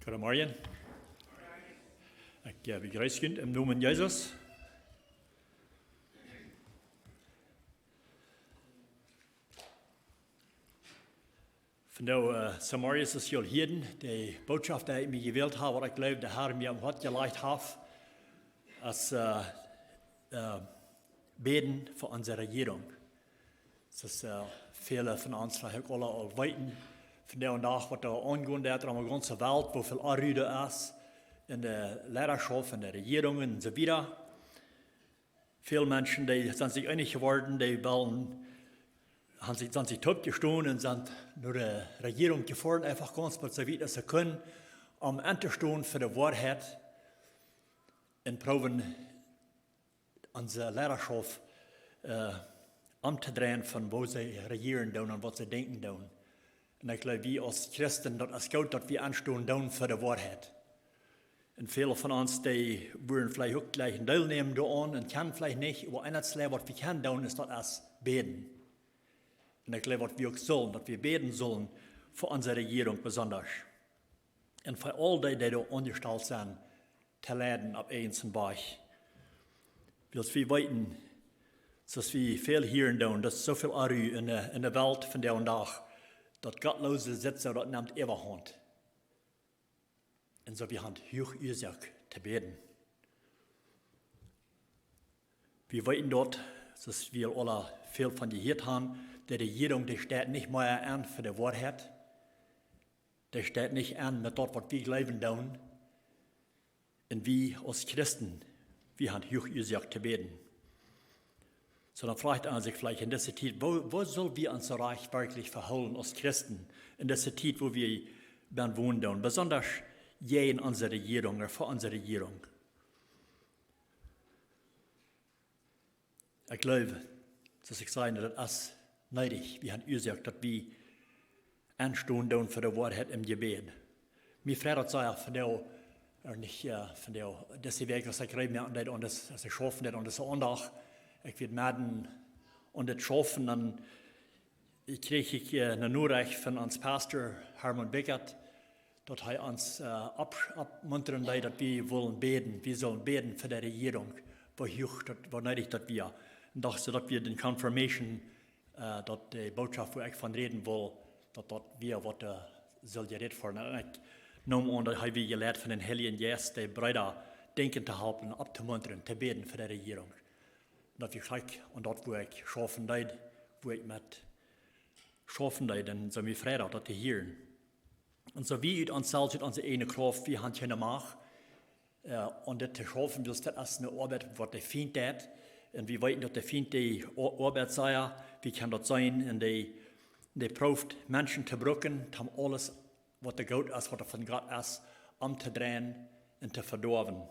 Goedemorgen. Ik begrüße jullie im Namen Jesus. Vandaag Samariërs is jullie hier. De boodschap die ik me gewählt habe, wat ik geloof, de Herr mir am Hart geleitet hat, als Bäden für unsere Regierung. Das ist viele von uns vielleicht alle al weten. Vandaag dag wat er aangaat is aan de ganze Welt, hoeveel armoede is in de leiderschap, in de regering en zo weiter. Veel mensen die zijn zich einig geworden, die zijn zich topgestaan en zijn naar de regering gefahren, einfach ganz wat so weit ze kunnen, om in te staan voor de waarheid en proberen onze leiderschap om te draaien van wat ze regeren doen en wat ze denken doen. En ik geloof, wij als Christen, dat is goed dat we aanstaan doen voor de waarheid. En vele van ons, die willen vielleicht ook gleich een deelnemen daaraan en kan vielleicht niet, maar eindelijk wat we kunnen doen, is dat als beden. En ik geloof, wat we ook zullen, dat we beden zullen voor onze regering besonders. En voor al die daar ongesteld zijn, te leiden op eens en berg. Als we weten, zoals we veel hier doen, dat is zoveel armoede in de wereld van deze dag. Dat gottloze Sitze, dat neemt overhand. En zo we haben hoog Ursache te beten. Wir weten dort, dass wir alle veel van die hier haben, die Regierung, die steht nicht mehr an für die Wahrheit. Die steht nicht an mit dort, was wir glauben tun. Und wir als Christen, wir haben hoog Ursache te beten. So dann fragt man sich vielleicht in dieser Zeit, wo soll wir unser Reich wirklich verholen als Christen, in dieser Zeit, wo wir wohnen, besonders je in unserer Regierung oder vor unserer Regierung. Ich glaube, dass ich sage, das ist nötig. Wir haben gesagt, dass wir anstehen für die Wahrheit im Gebet. Mir freut es auch von der, nicht von der, dass die Weg, was ich rede, und das schaffen und das Andacht. Ich werde melden und das schaffen, dann kriege ich eine Nachricht von uns Pastor Hermann Beckert, dass er uns abmuntern will, dass wir wollen beten. Wir sollen beten für die Regierung, wo nötig dass wir. Und dass wir den Confirmation, dass die Botschaft, wo ich von reden will, dass wir, was soll geredet werden. Und ich nehme an, dass wir gelernt von den Heiligen Geist, die Brüder denken zu helfen, abzumuntern, zu beten für die Regierung. Dat we gelijk, en dat wo ik schaffen deed, wo ik met schaffen deed, en zo mijn vrijdag dat te hier. En zo wie uit onszelf, uit onze ene kracht, wie hand kunnen maken, en dat te schaffen, dus dat is een arbeid wat de vriend deed. En we weten dat de vriend die arbeid zei, wie kan dat zijn, en die proeft mensen te gebruiken, om alles wat er goed is, wat er van God is, om te draaien en te verdorven.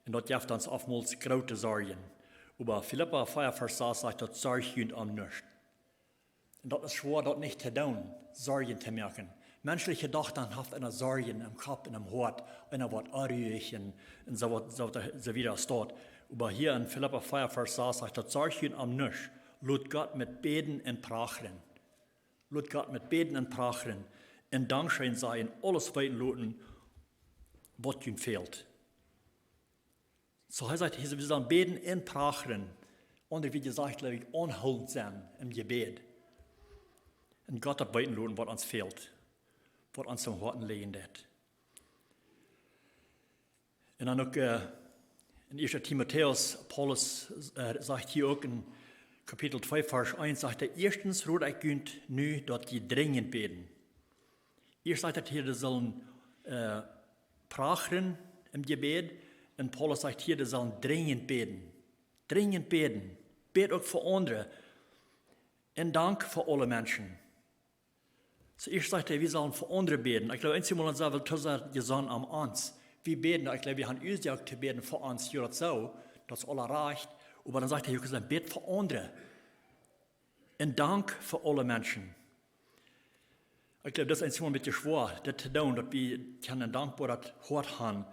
En dat geeft ons oftmals grote zorgen. Aber Philippa 4, Vers 6 sagt, dat zorg je om nichts. Und das ist schwer, das nicht zu tun, Sorgen zu merken. Menschliche Gedanken haben eine Sorgen im Kopf, in dem Hort, einer wird arg und so weiter steht. Aber hier in Philippa 4, Vers 6 sagt, dat zorg je om nichts. Laat Gott mit Beten und Prachen. Laat Gott mit Beten und Prachen. In Dankschein sein, alles weiten lassen, was ihm fehlt. So er sagt, wir sollen beten in Prachen. Und wie gesagt, glaube ich, anhaltend sein im Gebet. Und Gott hat weiten lassen, was uns fehlt. Was uns am Herzen liegen wird. Und dann auch in 1. Timotheus, Paulus sagt hier auch in Kapitel 2, Vers 1, sagt er, erstens ruht ich günd nu, dass die dringend beten. Erst sagt er hier, die sollen prachen im Gebet. Und Paulus sagt hier, die sollen dringend beten. Dringend beten. Bet auch für andere. Und Dank für alle Menschen. Zuerst sagt er, wir sollen für andere beten. Ich glaube, einmal sagen wir, wir sollen am uns. Wir beten, ich glaube, wir haben Ursache zu beten für uns, hier so, dass alle reicht. Aber dann sagt er, wir sollen beten für andere. Und Dank für alle Menschen. Ich glaube, das ist ein bisschen schwer, das zu tun, dass wir können Dankbarkeit Hort haben,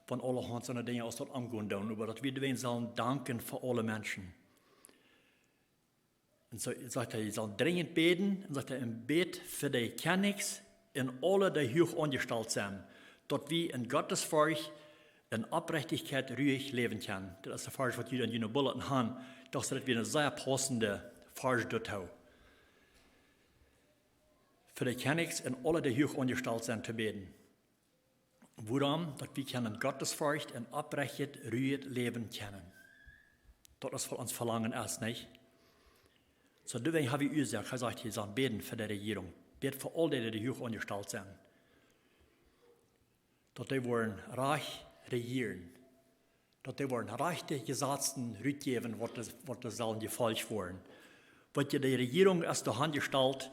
von alle Hand seine Dinge aus dort angehen tun, aber dass wir denen sollen danken für alle Menschen. Und so sagt er, sie sollen dringend beten, und sagt er, im Bet für die Königs und alle, die hoch angestellt sind, dort wie in Gottes Furcht, in Oprechtigkeit ruhig leben können. Das ist der Vers, was Juden in den Bulletin haben. Doch ist das wie eine sehr passende Vers dort. Für die Königs und alle, die hoch angestellt sind, zu beten. Worum? Dass wir können Gottes Furcht und Oprechtigkeit ruhig leben können. Das ist für uns Verlangen erst nicht. So, deswegen habe ich gesagt, hier sagen, beten für die Regierung. Beten für alle, die hoch angestellt sind. Dass die wollen reich regieren. Dass die wollen rechte Gesetzen rückgeben, was das sollen die falsch wollen. Weil die Regierung erst durch Hand gestellt,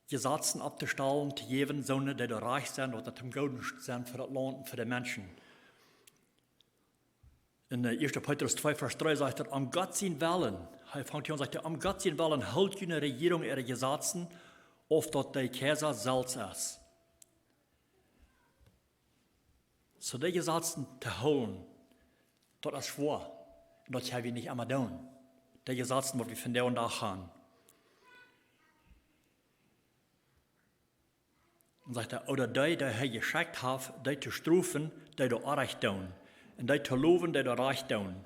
Gesetzen abzustellen, zu geben, sondern die reich sind oder zum Guten sind für das Land und für die Menschen. In 1. Petrus 2, Vers 3 sagt er, am Gott sein Willen, er fängt hier an und sagt, am Gott sein Willen hält eine Regierung ihre Gesetzen, auf dass der Kaiser selbst ist. So die Gesetzen zu holen, das ist schwer. Und das haben wir nicht einmal tun. Die Gesetzen, die wir von der und da haben. Und sagt er, oder die er geschickt hat, die zu strafen, die du Unrecht tun. Und die zu loben, die du Recht tun.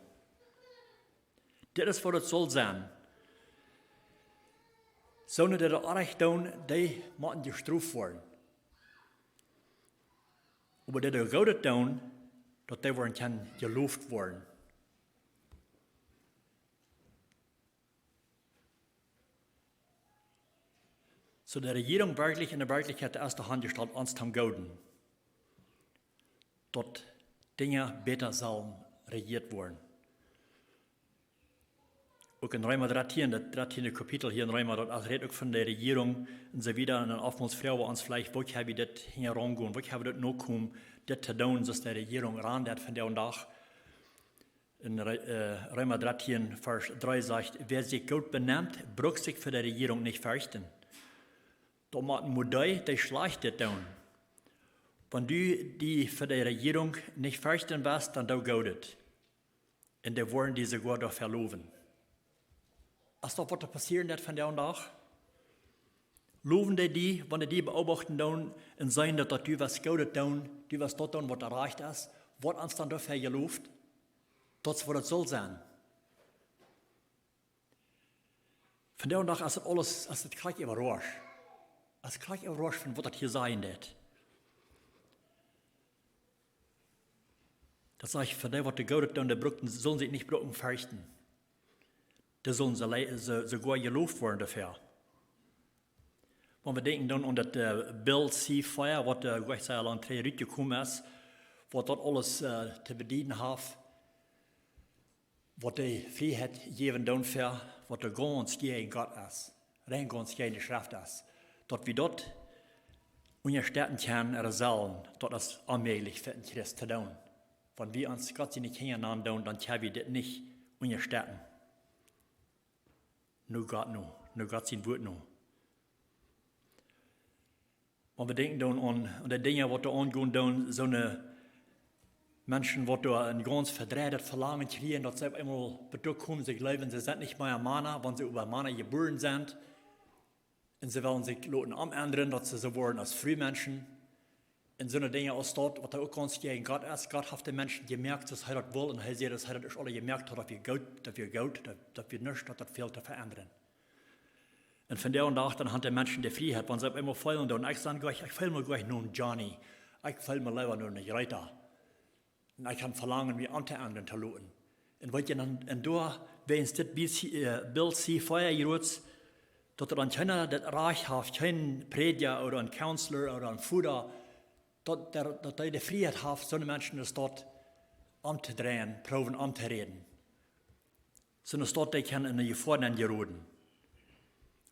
Das ist, was es soll sein. Sondern die du Unrecht tun, die müssen gestraft werden. Aber die du Gutes tun, dass die werden kann gelobt werden. So die Regierung wirklich in der Wirklichkeit der erste Hand gestellt uns zum Guten. Dort Dinge besser sollen regiert werden. Auch in Römer 13, das 13. Kapitel hier in Römer, dort redet auch von der Regierung und so wieder. Und dann oftmals fragen wir uns vielleicht, wo haben wir das herangehen, wo haben wir das noch kommen, das zu tun, dass die Regierung ran hat von der und Tag. In Römer 13, Vers 3 sagt, wer sich gut benimmt, braucht sich für die Regierung nicht fürchten. Da machen die schlecht tun. Wenn du die für die Regierung nicht fürchten wirst, dann du Gott. Und die wollen diese Gott auch verloben. Ist das, was da passieren wird von der und Tag? Loben die, wenn die beobachten tun und sagen, dass du was Gutes tun, du was dort tun, was erreicht ist, wird uns dann dafür gelobt? Das ist, was es soll sein. Von der und Tag ist das alles, ist das gleich überrascht. Es ist gleich überrascht, von was das hier sein wird. Das sage ich, für die, was die Gutes tun, die sollen sich nicht fürchten. Die sollen sogar gelobt werden dafür. Wenn wir denken dann an das Bäden Fe, was gleich sehr lang gekommen ist, was dort alles zu bedienen hat, was die Freiheit geben dafür, was der ganz gegen Gott ist, rein ganz gegen die Schrift ist. Dass wir dort unterstützen können, oder sollen, das ist unmöglich für den Christ zu tun. Wenn wir uns Gott nicht hintereinander tun, dann können wir das nicht unterstützen. Nur Gott sein Wort noch. Wenn wir denken dann an die Dinge, die da angehen, dann so eine Menschen, die da ein ganz verdrehtes Verlangen kriegen, dass sie auf einmal bekommen, sie glauben, sie sind nicht mehr Männer, wenn sie über Männer geboren sind. Und sie wollen sich umändern, dass sie so werden als Frühmenschen. Und so eine Dinge aus dort, was da auch ganz gegen Gott ist. Gott hat den Menschen gemerkt, dass er das will, und er sieht, dass er das alle gemerkt hat, dass wir nichts, dass das viel zu verändern. Und von der und nach, dann hat der Menschen die Freiheit, wenn sie immer feiern, und ich sage, ich will mir gleich nur einen Johnny, ich will mir lieber nur einen Reiter. Und ich kann verlangen, mir anzuändern zu lassen. Und wenn dann da, wenn es das Bild sieht, Feuer gerührt, dass dann keiner das Reich hat, kein Prediger oder ein Counselor oder ein Futter, dass die Freiheit hat, so eine Menschen das dort umzudrehen, proben umzureden. So dass dort die können in die Gefahr geraten.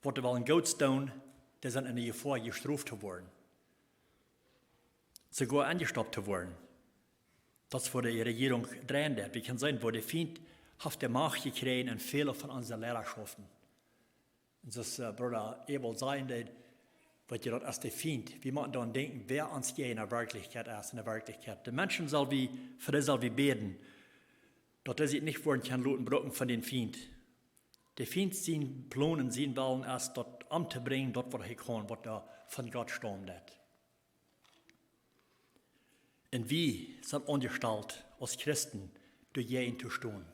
Was die wollen Gott tun, die sind in die Gefahr gestraft zu werden. Sogar angestoppt zu werden. Das, wo die Regierung drehen wird. Wir können sehen, wo die Feind hat die Macht gekriegt in viele von unseren Lehrerschaften. Und das Bruder Ebel sein, weil ihr das ist der Feind. Wir müssen dann denken, wer uns in der Wirklichkeit ist, in der Wirklichkeit. Die Menschen für die soll wir beten, dass die sich nicht wollen können, Luten brocken von den Feind. Der Feind sein Plan und sein Willen ist, dort umzubringen, dort wo er kann, was da von Gott stammt. Und wir sind angestellt als Christen, durch jeden zu stehen,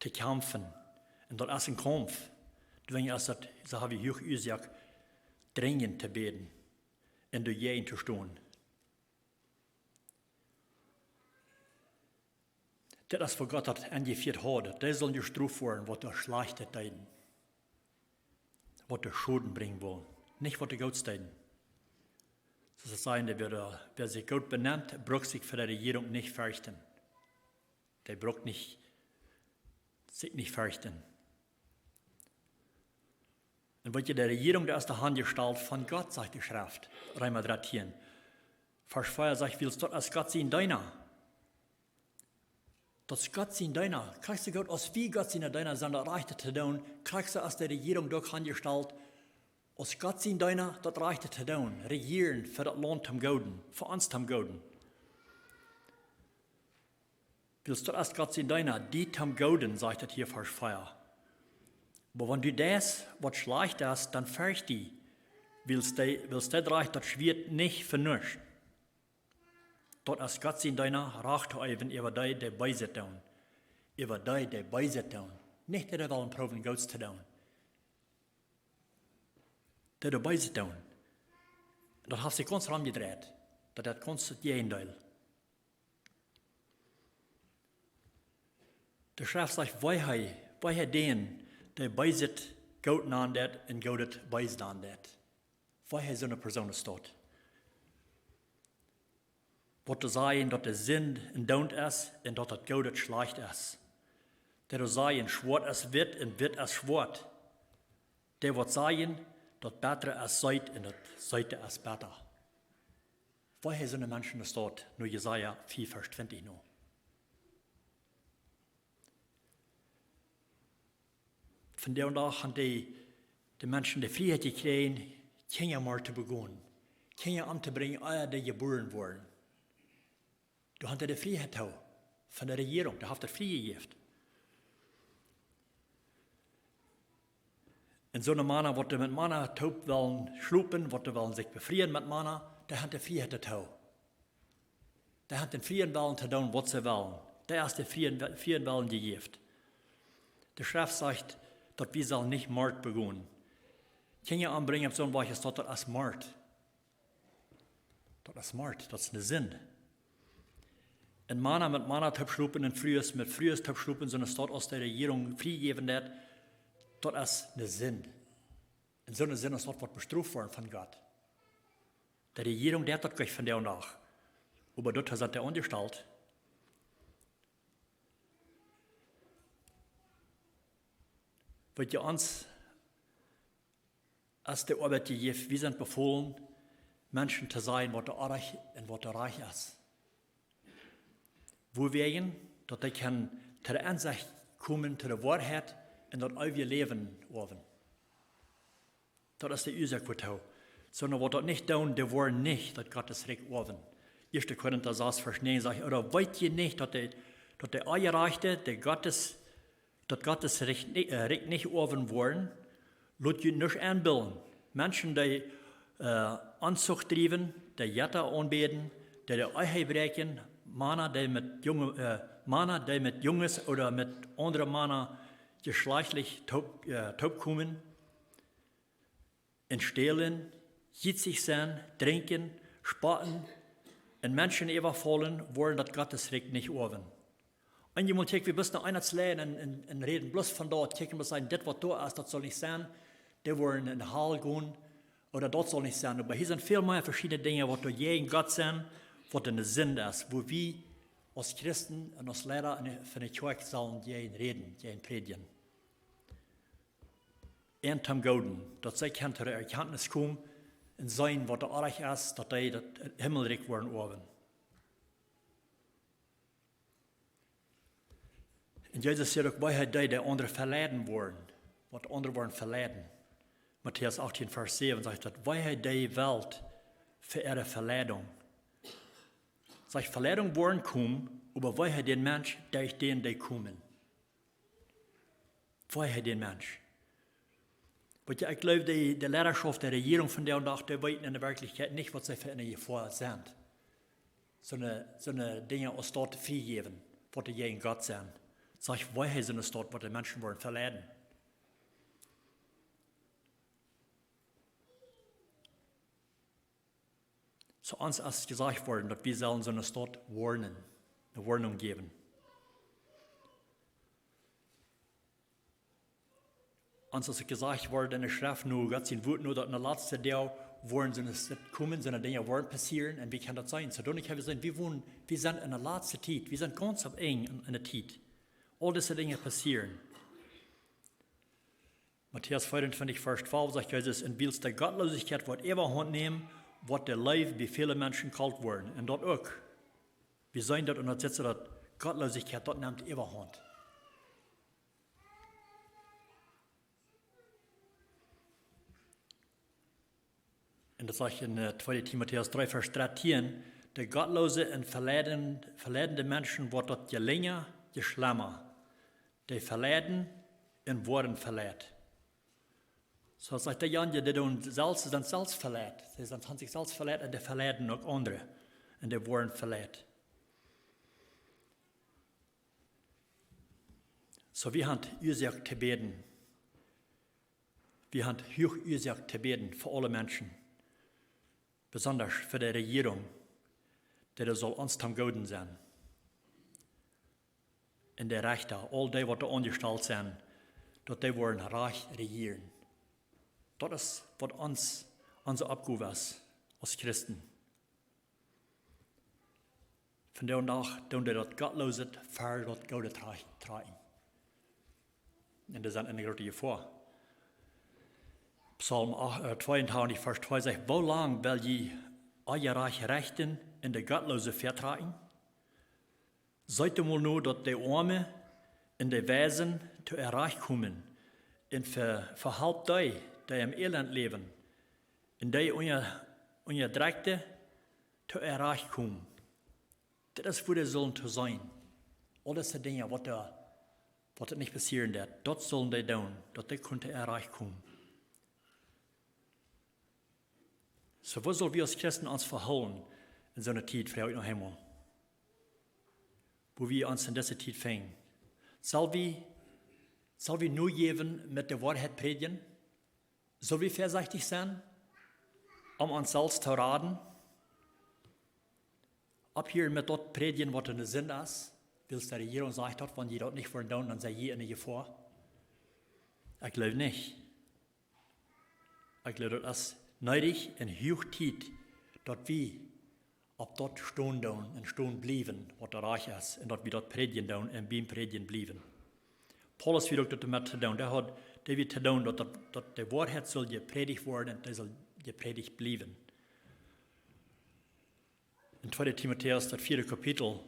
zu kämpfen. Und das ist ein Kampf. Deswegen ist das, so habe ich auch gesagt, dringend zu beten und durch jeden zu stehen. Das ist, was Gott hat angeführt hat. Das soll gestraft werden, was der schlechte Zeiten, was der Schulden bringen wollen, nicht was der Gutzeiten. Das ist ein, wer sich gut benennt, braucht sich für die Regierung nicht fürchten. Der braucht sich nicht fürchten. Und was die Regierung, der ist der Hand gestellt von Gott, sagt die Schrift, Römer 13. Vers 4 sagt, willst du als Gott sein deiner? Das Gott sein deiner. Kriegst du Gott, als wie Gott sein deiner sind, das reicht zu tun. Kriegst du als der Regierung durch angestellt, als Gott sein deiner, das reicht zu tun. Regieren für das Land zum Goden, für uns zum Goden. Willst du als Gott sein deiner, die zum Goden, sagt das hier Vers 4. Aber wenn du das, was schlecht ist, dann fürcht die. Willst du reich, das schwirrt nicht für nichts. Dort ist Gott sein deiner, racht eben über die, die beiset tun. Über die, die beiset tun. Nicht, die wollen proben, Gott zu tun. Die beiset tun. Das hat sich ganz rumgedreht. Das hat ganz das Gegenteil. Der Schrift sagt, woher den, der beiset Gott an das und Gott beiset an das. Woher so eine Person ist dort? Wat te zeggen dat de zin en dood is en dat het goud schlecht is. Dat te zeggen zwart is wit en wit is zwart. Dat wat zeggen dat beter is zuid en dat zuid is beter. Woher sind die Menschen das dort? Nur Jesaja 4, Vers 20 noch. Von der und auch haben die Menschen die Freiheit gekriegt, Kinder mal zu begonnen. Kinder anzubringen, die geboren wurden. Du hast die Freiheit von der Regierung, du hast die Freiheit gegeben. Und so eine Mann, die mit Mann taub wollen schlupen, die wollen sich befrieren mit Mann, der hat die Freiheit zu der hat den Frieden wollen zu tun, was sie wollen. Der ist der Frieden wollen gegeben. Der Schrift sagt, dass wir sollen nicht Mord begehen. Kinder anbringen, so ein Weiches, das ist Mord. Das ist Mord, das ist eine Sünde. Und Mana mit Mana abschlupen und Frühes mit Frühes abschlupen, so eine Stadt aus der Regierung freigeben hat, das ist eine Sünde. In so einer Sünde ist das, was bestraft worden von Gott. Die Regierung, der hat das gleich von der und nach. Aber dort hat er angestellt. Wird ja uns als der Arbeit gegeben, wir sind befohlen, Menschen zu sein, was der reich und was der reich ist. Wo wir gehen, dass die können zu der Ansicht kommen, zu der Wahrheit und dort auch ihr Leben haben. Das ist die Ursache, sondern was das nicht tun, die wollen nicht, dass Gottes Recht haben. 1. Korinther 6, Vers 9 sagt, oder wollt ihr nicht, dass der Eierreichte, dass Gottes Recht nicht haben wollen, lasst ihr nicht anbilden. Menschen, die Anzucht treiben, die Jetta anbeten, die Eiheit brechen, Männer, die mit Junges oder mit anderen Männern geschlechtlich taub kommen, stehlen, jitzig sein, trinken, spotten und Menschen überfallen, wollen das Gottesrecht nicht haben. Und jemand sagt, wir müssen noch einer lernen und reden bloß von dort, kicken wir sagen, das was da ist, das soll nicht sein, die wollen in den Hall gehen oder das soll nicht sein. Aber hier sind viel mehr verschiedene Dinge, was da gegen Gott sind, was eine Sünde ist, wo wir als Christen und als Lehrer von der Kirche sollen gegen reden, gegen predigen. Und zum Goden, dass sie zu der Erkenntnis kommen und sein, was der Reich ist, dass sie das Himmelreich werden haben. Und Jesus sagt auch, woher die andere verladen wurden, was andere waren verladen. Matthäus 18, Vers 7 sagt, dass woher die Welt für ihre Verladung. Sagt, Verladung wollen kommen, aber woher den Mensch, durch den die kommen? Woher den Mensch? Weil ich glaube, die Lehrerschaft der Regierung von der und nach, die wissen in der Wirklichkeit nicht, was sie für eine Gefahr sind. zo'n dingen als staat vrijgeven, wat jij in God zijn. Zeg, wij zijn een staat, wat de mensen worden verleiden. Zo ons als gezegd worden, dat we zullen zo'n staat warnen, een warning geven. Ons als gezegd wordt in de schrift nu, God zijn woord nu, dat in de laatste deel worden ze komen, zijn dingen worden passeren, en wie kan dat zijn? Zo dan ik hebben gezegd, we zijn in de laatste tijd, we zijn ganz op één in de tijd. Al deze dingen passeren. Matthäus 25, vers 12 zegt Jezus, en wils de Gottlosigkeit wordt overhand nemen, wordt de leven bij vele mensen kalt worden. En dat ook. We zijn dat en dat zitten dat Gottlosigkeit, dat neemt overhand. En dat zegt in 2 Timotheus 3, vers 13, de gottloze en verleidende mensen wordt dat je länger, je schlimmer. Die verleiden en worden verleid. Zo zegt de Jan, die zijn zelfs verleid. Ze zijn van zichzelf verleid en die verleiden ook anderen. En die worden verleid. Zo we hebben oorzaak te beden. We hebben hoog oorzaak te beden voor alle mensen. Besonders voor de Rejierung, die zal ons ten goden zijn. En de rechter, al die wat er ongesteld zijn, dat die worden recht regieren. Dat is wat onze opgave is als christen. Vandaag doen we dat gottloze voor dat Gode trekken. En dat zijn een grote gevaar. Psalm 22, vers 2 zegt, hoe lang wil je al je rechten in de gottloze vertragen? Zijt u wel nu dat de armen en de wijzen te erreich komen en verhelpt die im Elend leven en die onderdrukte te erreich komen. Dat is voor de zullen te zijn. Al deze dingen wat het niet passeren dat, dat zullen die doen, dat die kunnen te erreich komen. So, wo sollen wir als Christen uns verhalten in so einer Zeit, Frau noch einmal? Wo wir uns in dieser Zeit fängen? Soll wir nur geben mit der Wahrheit predigen? Soll wir vorsichtig sein, uns selbst zu raten? Ab hier mit dort predigen, was in der Sinn ist? Willst du der Regierung sagt hat, wenn die dort nicht wollen, dann sei je in der Gefahr? Ich glaube nicht. Ich glaube, das ist nötig in Hochzeit, dass wir ab dort stehen und stehen bleiben, was der Reich ist, und dass wir dort predigen und beim Predigen bleiben. Paulus wird auch das damit zu tun. Der hat David zu tun, dass die Wahrheit soll gepredigt werden und die soll gepredigt bleiben. In 2 Timotheus, das 4. Kapitel,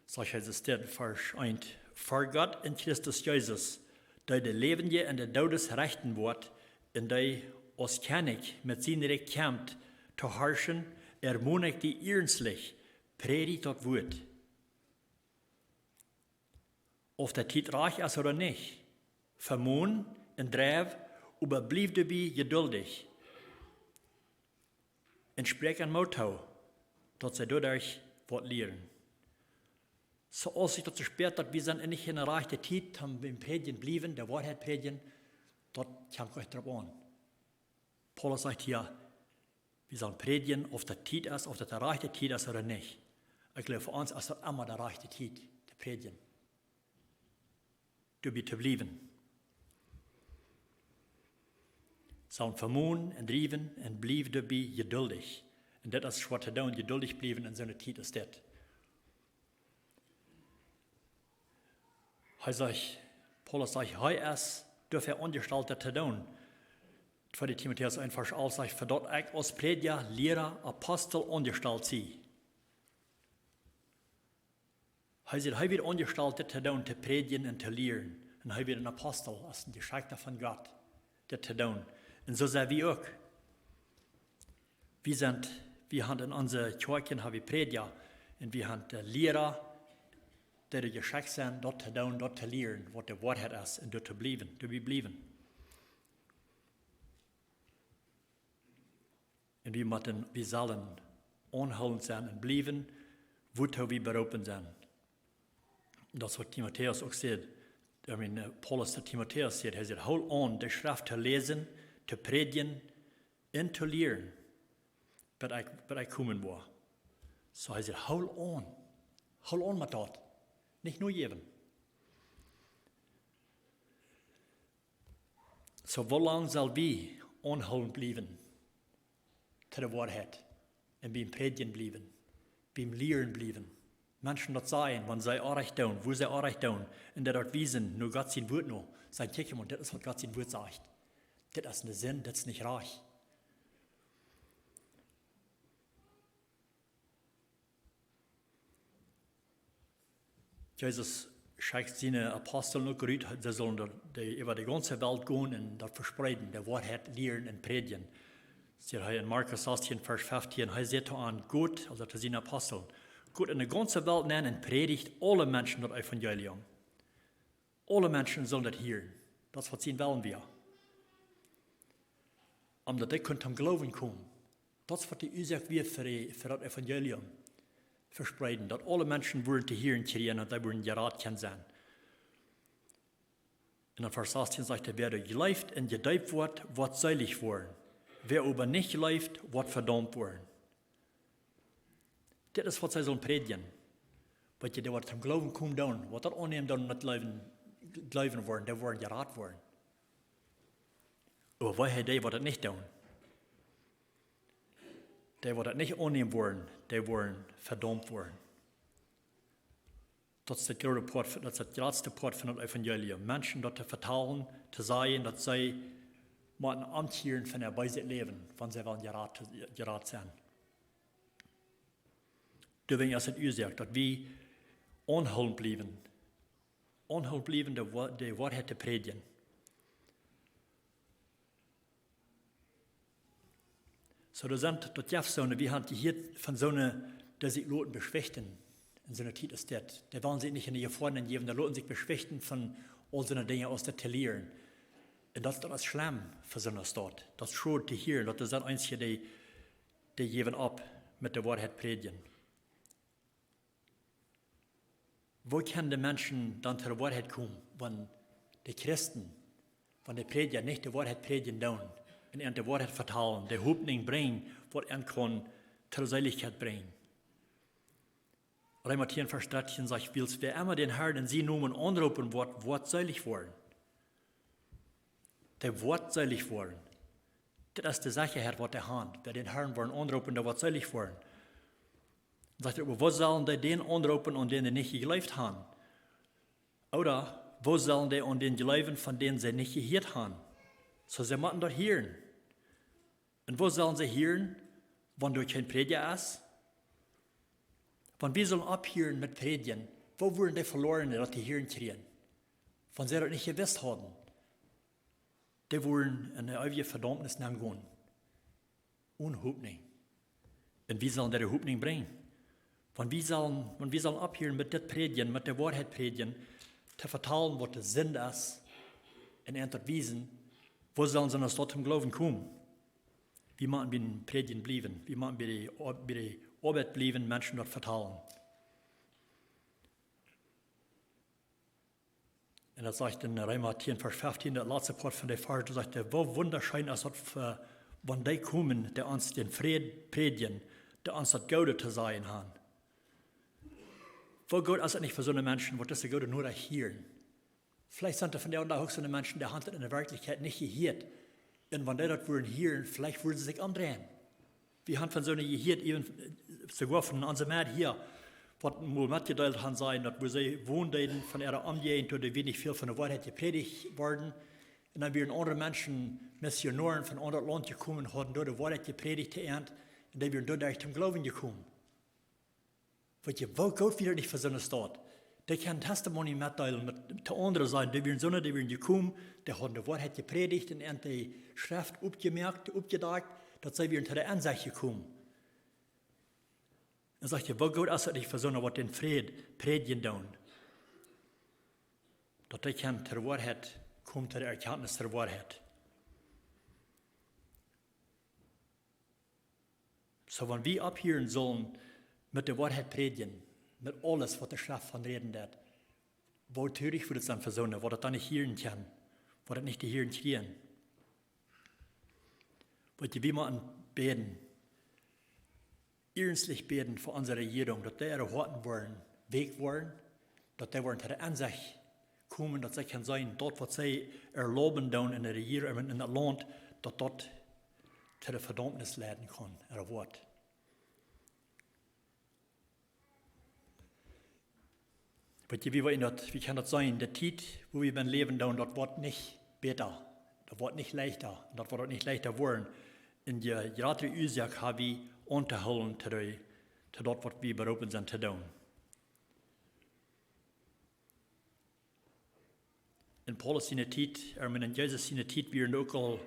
sagt es steht, Vers 1, vor Gott in Christus Jesus, der de levende und der Todes rechten wird, in der als König mit seinem Recht kämpft, zu herrschen, ermutigt die ernstlich, predigt das Wort. Ob der Zeit reich ist oder nicht, vermohn und dreiv, aber blieb dabei geduldig. Und sprech an Motto, dass sie dadurch was lernen. So als ich dazu spät, dass wir sind nicht in der reichen Zeit, haben wir im Predigen blieben, der Wahrheit predigen, dort kommt euch drauf an. Paulus sagt hier, wir sollen predigen, ob das Zeit ist, ob das der reiche Zeit ist oder nicht. Ich glaube, für uns ist das immer der reiche Zeit, der Predigen. Du bist zu bleiben. Sollen vermohnen und driven und blieb dabei geduldig. Und das ist, was zu tun, geduldig bleiben in so einer Zeit ist das. Paulus sagt, heute ist, dürfen angestellt zu tun. 2 Timotheus 1, Vers 11 sagt, für dort ich als Prediger, Lehrer, Apostel angestellt sei. Er sagt, er wird angestellt zu tun, zu predigen und zu lehren. Und er wird ein Apostel, als ein Geschickter von Gott, das zu tun. Und so sind wir auch. Wir haben in unseren Kirchen Prediger und wir haben Lehrer, die geschickt sind, dort zu tun, dort zu lehren, was die Wahrheit ist und dort zu bleiben. Und wir sollen anhaltend sein und bleiben, wozu wir berufen sind. Das, was Timotheus auch sagt, Paulus der Timotheus sagt, er sagt, hold on, die Schrift zu lesen, zu predigen und zu lehren, bis ich kommen war. So er sagt, hold on mit das, nicht nur jedem. So, wie lange soll wir anhalten bleiben zu der Wahrheit und beim Predigen bleiben, beim Lehren bleiben? Menschen das sagen, wenn sie Arbeit tun, wo sie Arbeit tun, und dort wissen, nur Gott sein Wort noch, sein Kirchen, und das ist, was Gott sein Wort sagt. Das ist ein Sinn, das ist nicht reich. Jesus schickt seine Apostel noch gerüht, sie sollen über die ganze Welt gehen und das verspreiten, die Wahrheit lehren und predigen. Sie hat in Markus 18, Vers 15, er sagt an Gott, also zu seinen Aposteln, Gott in der ganzen Welt nennen und predigt alle Menschen das Evangelium. Alle Menschen sollen das hören. Das, was sie wollen wir. Omdat die können zum Glauben kommen. Das, was die Ursache wird für das Evangelium. Verspreiten, dass alle Menschen wollen zu hören kriegen und die wollen gerat können sein. Und in Vers 18 sagt er, wer geläuft und gedeibt wird selig worden. Wer aber nicht geläuft, wird verdammt worden. Das ist, was sie sollen predigen. Weil die wird zum Glauben kommen, dann, was das annehmen, dann nicht glauben worden, die werden gerat worden. Aber woher die, was das nicht tun? Die, die das nicht annehmen wollen, die werden verdammt worden. Das ist das letzte Part von dem Evangelium. Menschen das zu vertalen, zu sagen, dass sie mit einem Amtieren von der Weise leben, wenn sie wollen gerat sein. Deswegen ist es gesagt, dass wir anhalten bleiben. Anhalten bleiben, die Wahrheit zu predigen. So, das sind das Jeffsone, wir haben hier von so einer, der sich Leute beschwächten, in so einer Zeit ist das. Die wollen sich nicht in die Gefangenen geben, die Leute sich beschwächten von all so einer Dinge aus der Telieren. Und das ist schlimm für so eine Stadt. Das ist schon zu hören, das sind einzige, die geben ab mit der Wahrheit predigen. Wo können die Menschen dann zur Wahrheit kommen, wenn die Christen, wenn die Prediger nicht die Wahrheit predigen tun? Und die Wahrheit vertalen, die Hoffnung bringen, was kann zur Seligkeit bringen. Römer 10, Vers 13 sagt, wer immer den Herrn in sie Namen anrufen wird selig worden. Der wird selig worden. Das ist die Sicherheit, was der Hand. Wer den Herrn anrufen, der wird selig worden. Dann sagt er, aber wo sollen die den anrufen, an denen nicht geglaubt haben? Oder wo sollen die an den glauben, von denen sie nicht gehört haben? So, sie müssen dort hören. Und wo sollen sie hören, wenn du kein Prediger ist? Wenn wir sollen abhören mit Predigen, wo wurden die verloren, dass die hören kriegen? Wenn sie das nicht gewusst haben, die wurden in der ewige Verdammnis gehen. Ohne Hoffnung. Und wie sollen die Hoffnung bringen? Wenn wir sollen abhören mit dem Predigen, mit der Wahrheit predigen, zu vertalen, was der Sinn ist, und zu wiesen, wo sollen sie dort zum Glauben kommen? Wie machen wir den Predigen bleiben? Wie machen wir die Arbeit bleiben, Menschen dort vertalen? Und das sagt in Römer 10, Vers 15, der letzte Part von der Vers, da sagt er, wo wunderschön ist es, wenn die kommen, die uns den Frieden predigen, die uns das Gute zu sein haben. Wo gut ist es nicht für so eine Menschen, wo das Gute nur hören? Vielleicht sind von der und auch so eine Menschen, die haben das in der Wirklichkeit nicht gehört. Und wenn die das würden hören, vielleicht würden sie sich umdrehen. Wir haben von so einer gehört, eben sogar von unserem Mann hier, was mal mitgeteilt haben sein, dass wo sie wohnen, von ihrer Umgehung, die wenig viel von der Wahrheit gepredigt worden. Und dann wären andere Menschen, Missionaren von anderen Land gekommen, haben dort die Wahrheit gepredigt gelernt, und die wären dort zum Glauben gekommen. Weil ihr, wo Gott wieder nicht für so eine Stadt? Die können Testimony mitteilen mit der anderen Seite. Die wären gekommen, die haben die Wahrheit gepredigt und haben die Schrift aufgemerkt, aufgedacht, dass sie wieder zu der Ansicht gekommen. Dann sagt ihr, wo Gott ist es nicht für so eine, was den Fried predigen tun? Dass die können zur Wahrheit kommen, zu der Erkenntnis der Wahrheit. So, wenn wir abhören sollen, mit der Wahrheit predigen, Met alles wat de Schrift van reden dat. Wo terug wordt het dan verzonnen, wat het dan niet hieren kan, wat het niet te hieren kriegen. Wat je wie maar aan beden, ernstlich beden voor onze Rejierung, dat die er harten worden, weg worden, dat die worden ter aanzicht komen, dat zij kan zijn, dat wat zij erloben doen in de Rejierung, in het land, dat tot de verdammnis leiden kan, er wordt. Weet je, wie kan dat zijn? De tijd, wo we ben leven doen, dat wordt niet beter. Dat wordt niet leichter. Dat wordt ook niet leichter worden. In de grote oorzaak hebben we aan te houden tot dat wat we beroepen zijn te doen. In Paulus zijn tijd, in Jezus zijn tijd, werden ook al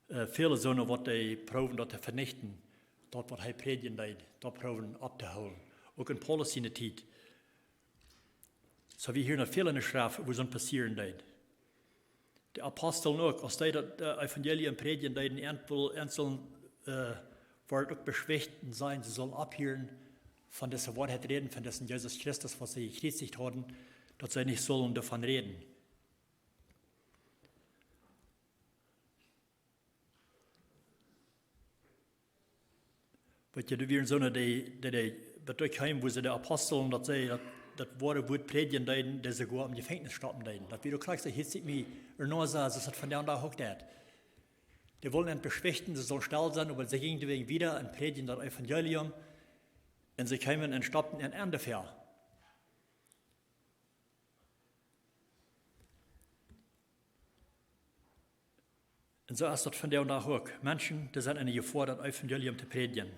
vele zonen wat hij proeven dat te vernichten. Dat wat hij predigen deed, dat proeven op te houden. Ook in Paulus zijn tijd. Zo we hier nog veel in de Schrift, wo zo'n passieren deed. De apostelen ook, als die dat evangelium predigen deden, en zullen wordt ook beschwicht zijn, ze zullen abhören von dieser Wahrheit reden, von dessen Jesus Christus, was sie gekreuzigt haben, dass sie nicht sollen davon reden. Weet je, er waren zo'n die bedrückt wo sie die Aposteln, dat zij dat ware woord predigen deden, dat ze gewoon om gevangenis stappen deden. Dat weer ook krijgt, dat heeft zich mij ernaar zeggen, dat het van der dag ook dat. Die wollen hen beschwichten, sie sollen still sein, aber sie gingen deswegen wieder und predigen das Evangelium und sie kamen und stoppten in Bäden Fe. Und so ist das von der Tag auch. Menschen, die sind in der Gefahr, das Evangelium zu predigen.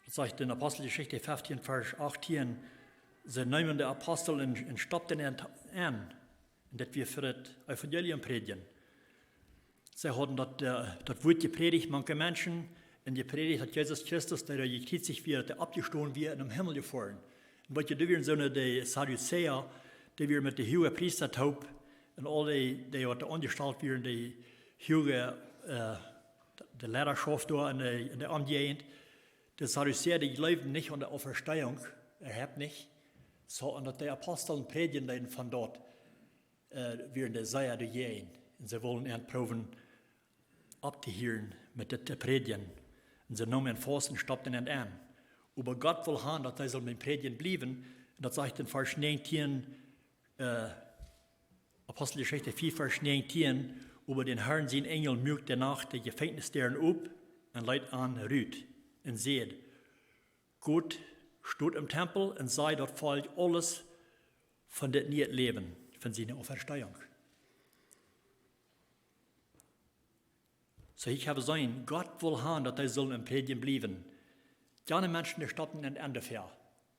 Das sagt in Apostelgeschichte 15, Vers 18, sie nehmen die Apostel und stoppten ihn an, dass wir für das Evangelium predigen. Sie haben das Wort gepredigt, manche Menschen, in die Predigt hat Jesus Christus, der gekreuzigt wird, der abgestoßen wird, in den Himmel gefahren. Und was die waren so die Sadduzäer, die wir mit der hohen Priestertaub und alle, die angestellt werden, die hohe die Lehrerschaft da in der Umgegend, die Sadduzäer, die glauben nicht an der Auferstehung, nicht, sondern dass die Aposteln predigen von dort, werden die Seier der Jähen. Und sie wollen ihn proben, abzuhören mit der Predigen. Und sie nahmen ihn fast und stoppten ihn an. Aber Gott will haben, dass sie mit dem Predigen bleiben. Und das sagt in Vers 19, Apostelgeschichte 4, Vers 19, über den Herrn sein Engel mögt der Nacht die Gefängnis deren up und leidt an Rüt. Und seht, Gott steht im Tempel und sei dort folgt alles von dem neuen Leben, von seiner Auferstehung. So ich habe gesagt, Gott will haben, dass die sollen im Predigen bleiben. Die Menschen, die stoppen in Bäden Fe.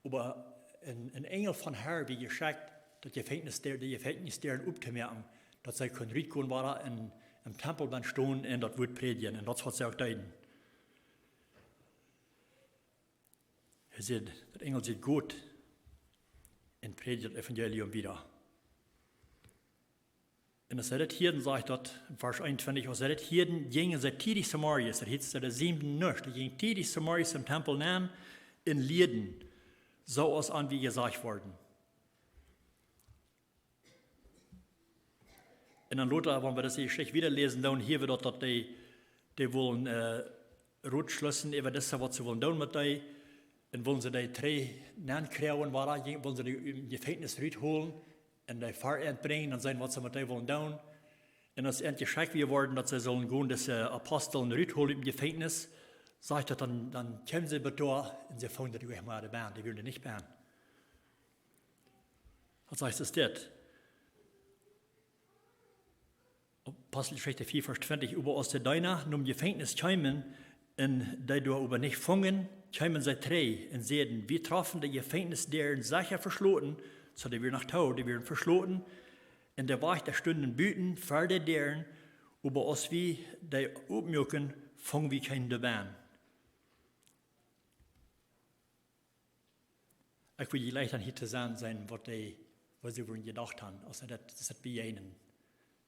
Aber ein Engel von Herr, wie geschickt, die Gefängnis deren aufzumerken, dass sie können rütteln waren im Tempel stehen und das Wort predigen. Und das hat sie auch getan. Der Engel sieht gut und predigt das Evangelium wieder. Und als er das hier sagt, in Vers 21, als er das hier gingen sie tidig Samarias, das heißt der 7. Nacht, die gingen tidig Samarias im Tempel nahm, in Lieden, so aus an wie gesagt worden. Und dann Lothar, wenn wir das hier schlecht wieder lesen, dann hier wird dass die wollen rotschlössen über das, was sie wollen tun mit die. Und wollen sie die 3 Nankräuen waren, wollen sie die im Gefängnis holen und die Fahrt bringen und sagen, was sie mit denen wollen tun. Und als endlich geschickt geworden, dass sie sollen gehen, dass Aposteln holen im Gefängnis, sagt er, dann kommen sie bitte und sie fangen natürlich mal die Bahn, die würden nicht bahnen. Was heißt das? Apostelgeschichte 4, Vers 20, über aus der Deiner, um Gefängnis kommen, und die du aber nicht fangen, kamen sie 3 und sagten, wir trafen die Gefängnis deren sicher verschlossen, so die wir nach Tau, die werden verschlossen, und der Wacht der Stunden büten, Pferde deren, aber als wir die aufmücken, fangen wir keinen dabei. Ich will leicht an hier zu sein, was sie wohl gedacht haben, also das bei ihnen.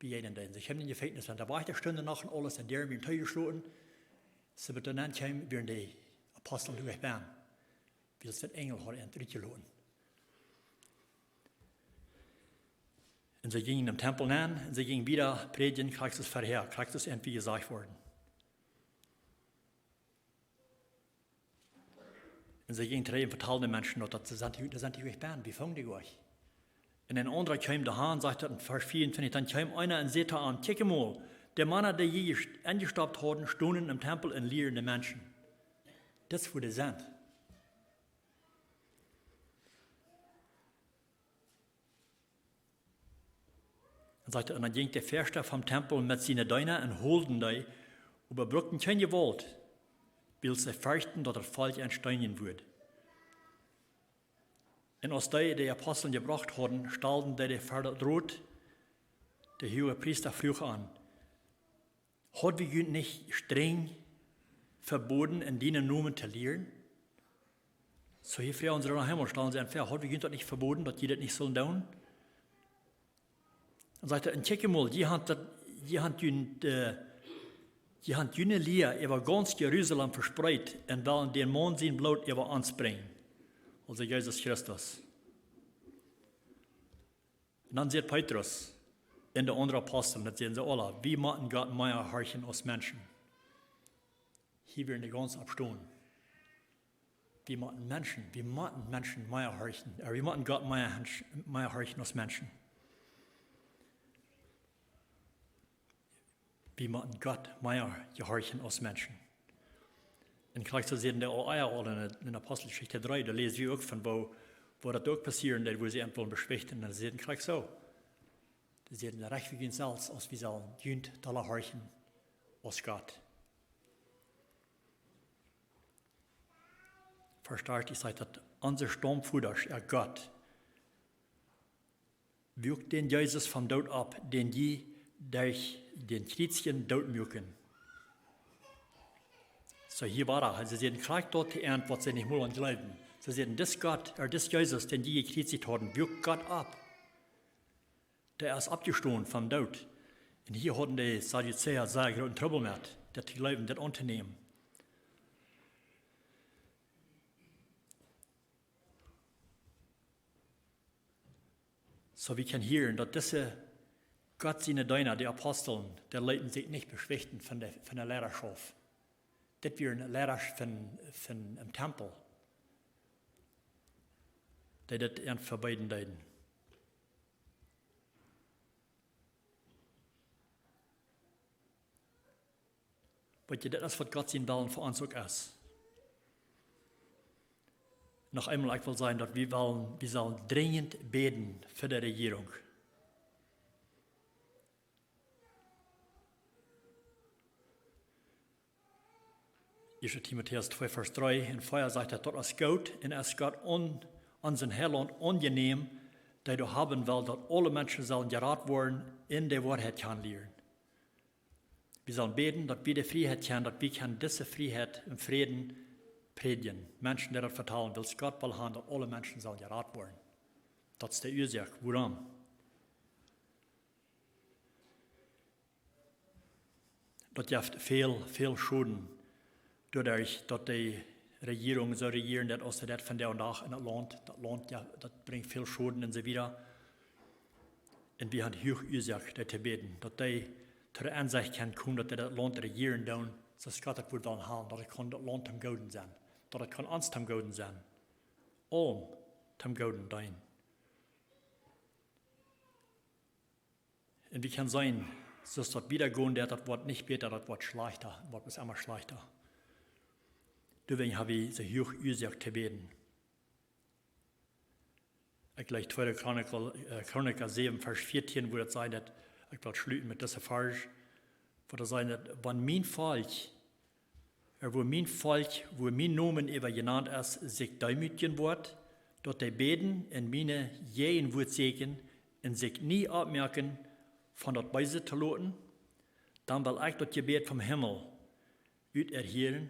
bij jeden dag. Ze hebben in gefängnis, want da war ich der Stunde nach und alles in der wie ein Tür geschloten. Sie wird dann ankommen, während die Apostel durch waren. Wie das wird Engel hat entgeladen. Und sie gingen im Tempel an, und sie gingen wieder predigen, kriegst es vorher, kriegst es irgendwie gesagt worden. Und sie gingen drei und vertalten den Menschen, dass sie sind die euch bern, wie fangen die euch? Und ein anderer kam daher und sagte in Vers 24, dann kam einer und sagte an, kick mal, der Mann, der je angestaubt haben, stunden im Tempel und lehren die Menschen. Das ist, wo die sind. Und dann ging der Förster vom Tempel mit seinen Dienern und holten die, überbrückten keine Gewalt, weil sie fürchten, dass das Volk entstehen würde. Und als die Apostel gebracht hatten, stellten die Vater droht, der hohe Priester frug an, hat wir nicht streng verboten, in diesen Namen zu lehren? So hier früher unsere Himmel stellen sie an, hat wir das nicht verboten, dass die das nicht sollen tun? Und sagte, und check mal, die haben jene Lehr über ganz Jerusalem verspreit und wollen den Mann sein Blut über anspringen. Also Jesus Christus. Und dann sagt Petrus in der anderen Apostel, das sehen sie alle, wie machen Gott mehr horchen als Menschen. Hier werden die ganz abstehen. Wie machen Menschen mehr horchen, wie machen Gott mehr horchen als Menschen. Wie machen Gott mehr gehorchen als Menschen. Und gleich zu sehen, in der Apostelgeschichte 3, da lesen wir auch von, wo das auch passieren, wo sie einfach beschwächten. Und dann sehen wir gleich so. Da sehen wir recht wie gehen selbst, als wir sollen jünd alle horchen als Gott. Versteht, ich sage, dass unser Stammvater, Gott, wirkt den Jesus vom Tod ab, den die durch den Kreuzchen Todmücken. So hier war er. Sie sehen gleich dort die Ernte, was sie nicht mehr glauben. Sie sehen, das Gott, das Jesus, den die gekreuzigt haben, wirkt Gott ab. Der ist abgestoßen vom Tod. Und hier hatten die Sadduzäer sehr großen Trouble mit, das Glauben, das anzunehmen. So wir können hören, dass diese Gott seine Diener, die Aposteln, die leiten sich nicht beschwächten von der Lehrerschaft. Das wären Lehrer im Tempel, die das verbeiden deuten. Weil das ist, was Gott sein Willen für uns auch ist. Noch einmal, ich will sagen, dass wir sollen dringend beten für die Regierung. 1. Timotheus 2, Vers 3, in Feuer sagt dat is goed en es Gott unseren Herrland angenehm, dat du haben will, dass alle Menschen sollen gerat worden in der Wahrheit kann lernen. Wir sollen beten, dass wir die Freiheit haben, dass wir diese Freiheit im Frieden predigen. Menschen, die das vertalen, will Gott will haben, dass alle Menschen sollen gerat worden. Das ist die Ursache. Warum? Das gibt viel Schulden. Dadurch, dass die Regierung so regieren, dass das von der und nach in das Land, ja, das bringt viel Schulden in sie wieder. Und wir haben hoch Ursache, das zu beten, dass die zu der Ansicht kommen, dass das Land regieren können, dass Gott das wohl haben, dass das Land zum Guten sein, dass das uns zum Guten sein, allem zum Guten sein. Und wir können sein, dass das wiedergehen, das wird nicht besser, das wird schlechter, das wird immer schlechter. Deswegen habe ich so hoch Ursache zu beten. Ich gleich 2. Chroniker 7, Vers 14, wo das sagt, ich will schließen mit dieser Vers, wo das sagt, wenn mein Volk, wo mein Name über genannt ist, sich demütigen wird, dass die beten in meine Jehen wird segnen und sich nie abmerken, von dort Weise zu lassen, dann will ich das Gebet vom Himmel erhören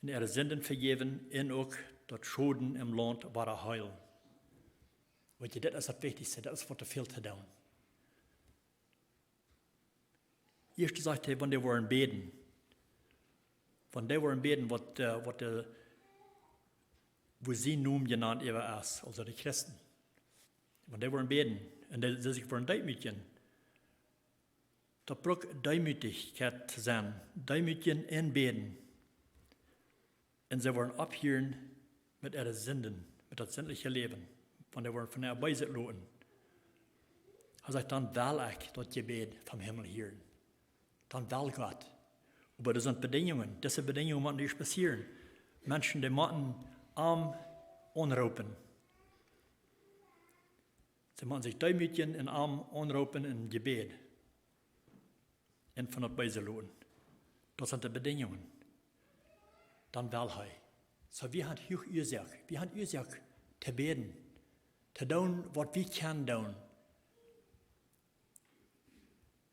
und ihre Sünden vergeben und auch das Schulden im Land wieder heilen. Weil das ist das Wichtigste, das ist, was da fehlt zu tun. Eerst sagt hij, wanneer we waren beden. Wanneer we waren beden, wo sie noem genannt even is, also de Christen. Wanneer we waren beden, en dat is voor een duimutjen. Dat braucht Deimütigkeit zu sein, Deimütigen in Beten. Und sie wollen abhören mit ihren Sünden, mit das sinnliche Leben, von der wollen von der Beiset loten. Er sagt, dann will ich das Gebet vom Himmel hören. Dann will Gott. Aber das sind Bedingungen, diese Bedingungen müssen nicht passieren. Menschen, die müssen arm anrufen. Sie müssen sich Deimütigen in arm anrufen im Gebet. En van het bijzeloten. Dat zijn de bedingingen. Dan wel hij. So we hebben hoog oorzaak. We hebben oorzaak te beden. Te doen wat we kunnen doen.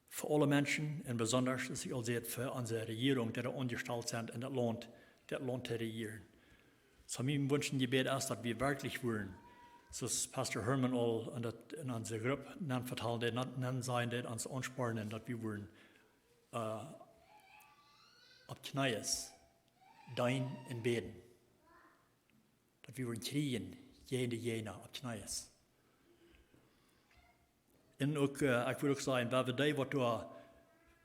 Voor alle mensen en besonders, als ik al zei, voor onze regering, die er ongesteld zijn in dat land te regeren. So we wensen gebed is dat we werkelijk worden. Zoals Pastor Herman al in onze groep vertelde, dan zijn dat ons aansporen dat we worden. Op knieën, dein en beden. Dat we worden kriegen, jene op knieën. En ook, ik wil ook zeggen, waar we die wat we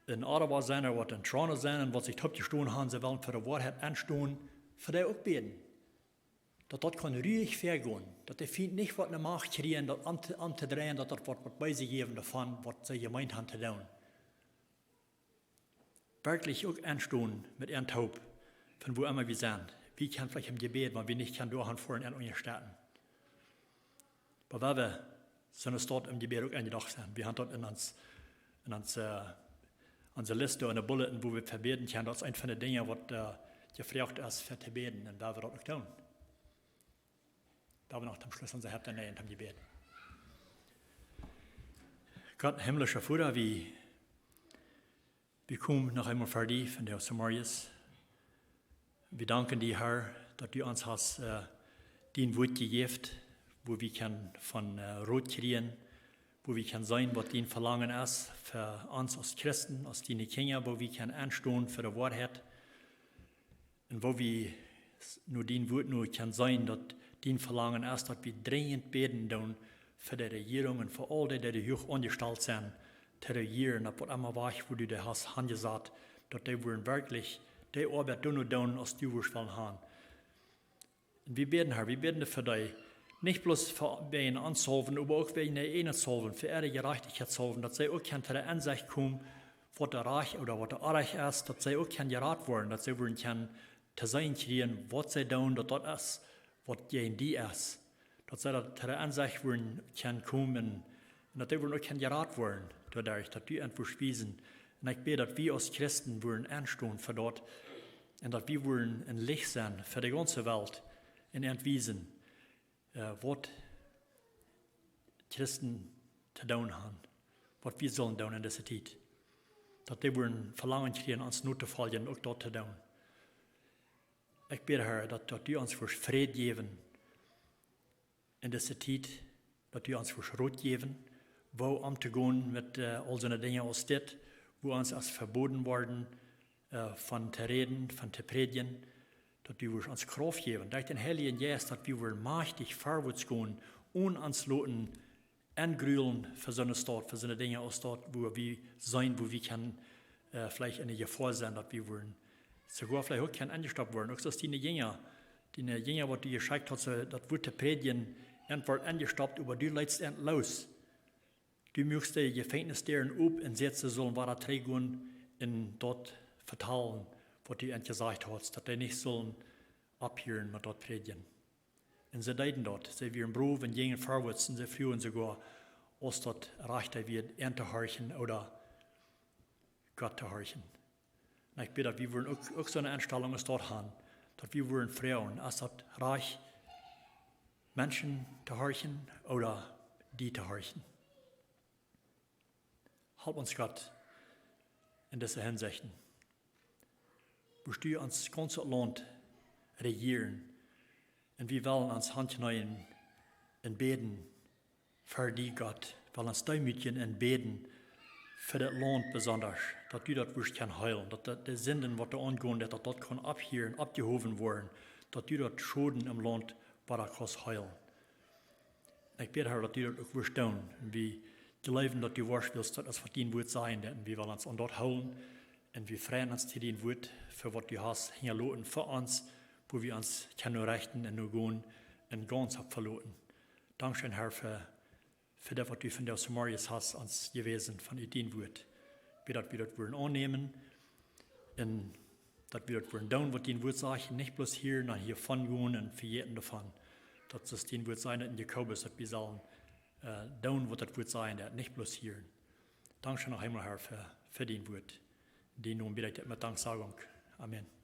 in Ottawa zijn, of wat in Toronto zijn, en wat zich op gestoen hebben, ze willen voor de waarheid aanstaan, voor die ook beden. Dat kan ruhig vergaan. Dat de vriend niet wat naar macht krijgen, dat aan te draaien, dat wat bij zich geven daarvan, wat ze gemeend hebben te doen. Wirklich auch anstehen mit ihrem Taub, von wo immer wir sind. Wie kann vielleicht im Gebet, wenn wir nicht kann durchfahren in unsere Staaten. Aber weil wir so eine Stadt im Gebet auch eingedacht sind, wir haben dort in unsere Liste und der Bulletin, wo wir verbeten können, das ist eine von den Dingen, was gefragt ist für zu beten, und weil wir das auch tun. Da wir noch am Schluss unser Herz nähen im Gebet. Gott, himmlischer Vater, wir kommen noch einmal vor dir von der Samarias. Wir danken dir, Herr, dass du uns hast dein Wort gegeben, wo wir von Rot kriegen, wo wir sein, was dein Verlangen ist für uns als Christen, als deine Kinder, wo wir anstehen für die Wahrheit. Und wo wir nur dein Wort nur sein, dass dein Verlangen ist, dass wir dringend beten für die Regierung und für all die hoch angestellt sind, te regieren, op wat allemaal weg, wo du de hast angesagt, dat die worden wirklich die Arbeit doen als du wirst wollen haben. Und wir beten, Herr, wir beten für dich, nicht bloß für einen ansolven, aber auch für einen solven, für ihre Gerechtigkeit solven, dass sie auch zu der Ansicht kommen, was der Reich oder was der Unrecht ist, dass sie auch gerat werden, dass sie können zu sein kriegen, was sie tun, dass das ist, was gegen die ist. Dass sie zu der Ansicht können kommen und dass sie auch gerat werden. Dadurch, dass du einfach wiesen. Und ich bete, dass wir als Christen wollen anstehen für dort und dass wir wollen ein Licht sein für die ganze Welt und entwiesen, was Christen zu tun haben, was wir sollen tun in dieser Zeit. Dass die wollen Verlangen kriegen, uns nur zu folgen und auch dort zu tun. Ich bete, Herr, dass du uns für Frieden geben in dieser Zeit, dass du uns für Rot geben, wo om te gaan met al zo'n dingen als dit, wo uns als verboten worden von te reden, von te predigen, dass wir uns Kraft geben, durch den Heiligen Geist, dass wir mächtig vorwärts gehen und uns loten angrülen für so eine Stadt, für so eine Dinge als dort, wo wir sein, wo wir können vielleicht in der Gefahr sein, dass wir wollen. Sogar vielleicht auch können angestoppt werden. Auch dass die Jünger, die du geschickt hast, das wird te predigen, wird angestoppt, aber du leidst los. Du möchtest die Gefängnis deren up und setzen sollen, was da trägen und dort vertalen, was du ihnen gesagt hast, dass die nicht sollen abhören mit dort predigen. Und sie deuten dort, sie werden Brüder und gehen vorwärts und sie führen sogar, als dort reichter wird, zu horchen oder Gott zu horchen. Und ich bitte, dass wir wollen auch so eine Einstellung als dort haben, dass wir wollen Frauen, als dort reich Menschen zu horchen oder die zu horchen. Halb uns Gott in dieser Hinsicht. Wirst du uns ganze Land regieren und wir wollen uns Hand nehmen und beten für die Gott, weil uns Demütigen und beten für das Land besonders, dass du das wirst kann heilen, dass die Sünden, was da angehen, dass das kann abhören, abgehoben werden, dass du das Schulden im Land bei kannst heilen. Ich bete, Herr, dass du das auch wirst tun, wie glauben, dass du warst willst, dass es verdient wird sein, dass wir wollen uns an dort holen und wir freuen uns zu dem Wort, für was du hast, hinterlassen für uns, wo wir uns können rechten und nur gehen und ganz haben verloren. Dankeschön, Herr, für das, was du von der Samaris hast, uns gewesen, von dein Wort. Wir das wollen annehmen und dass wir das wollen tun, was dein Wort sagt, nicht bloß hier, sondern hier von gehen und für jeden davon. Dass es dein Wort sein, in Jakobus, dass wir sollen tun, was das Wort sein, nicht bloß hier. Dankeschön noch einmal, Herr, für dein Wort. In den Namen bitte ich mit Danksagung. Amen.